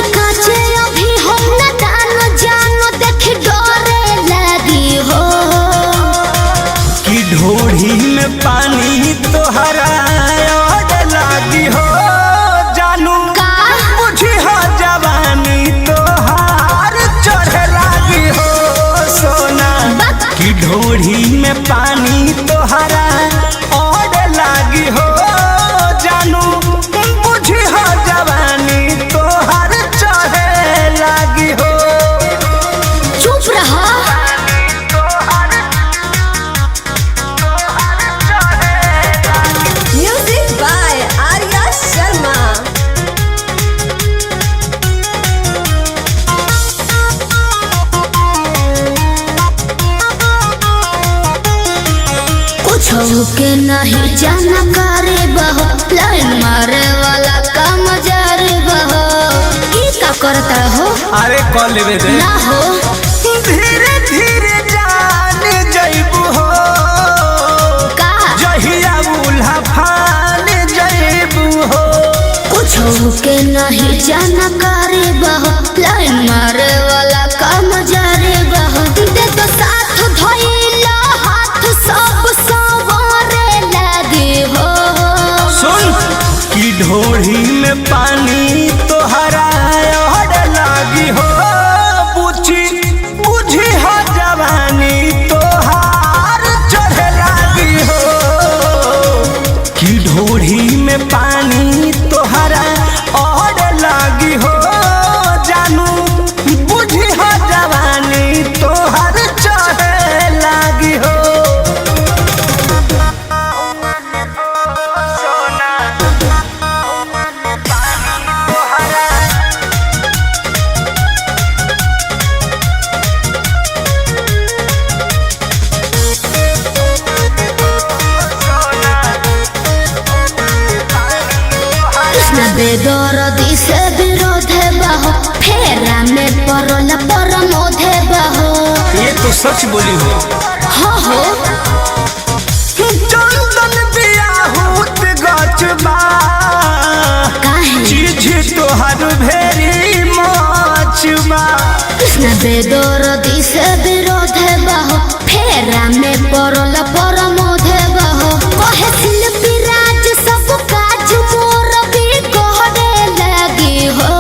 बानी काचे अभी हम न जानो देख डरे लगी हो कि ढोढ़ी में पानी तोहरा लागी हो जानू बुझी हो जवानी तोहार चढ़े लागी हो सोना कि ढोढ़ी में पानी तोहरा और लागी हो जानू बुझी हो जवानी तोहार चढ़े लागी हो। चुप रहा म्यूजिक बाय आर्या शर्मा। कुछ के नहीं जाना करे बहो लाइन मारे वाला काम जारे बहो की का करता हो अरे कॉल लेवे दे ना हो धीरे धीरे जान जइबू हो का जहिया बुल्हा फान जइबू हो। कुछ के नहीं जाना करे बहो लाइन मारे वाला काम जारे बहो दे तो साथ धइला हाथ सब सवारे लगे हो सुन कि ढोढ़ी में पानी तोहरा और लागी हो बुझी हो जवानी तोहार चढ़े लागी हो कि ढोढ़ी में पानी तोहरा और लागी हो जानू बुझी हो जवानी तोहार चढ़े लागी हो। कृष्ण बेदरदी से विरोध बहो फेरा में परल परमोध बहो ये तो सच बोली हो हो चंदन बियाहूत गचबा काहे चीज तोहर भेरी मचबा। कृष्ण बेदरदी से विरोध बहो फेरा में परल परमोध बहो कहे शिल्पी राज सब काज मोर भी कहरे लगी हो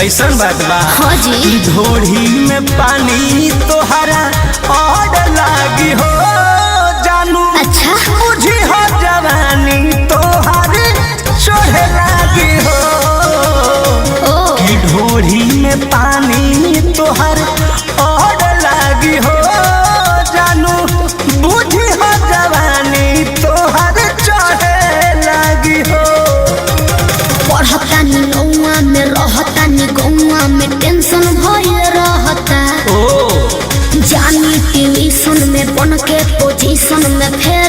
ऐसन बात बा हाँ जी ढोढ़ी में पानी तोहरा और लागी हो जानू अच्छा बुझी हो जवानी तोहर चढ़े लागी हो ओ कि ढोढ़ी में पानी तोहर और लागी हो जानू बुझी हो जवानी तोहर चढ़े लागी हो। पढ़तानी नौआ में रहतानी गौआ में टेंशन भइल रहता ओ जानी ट्यूशन में बन के पोजीशन में फेल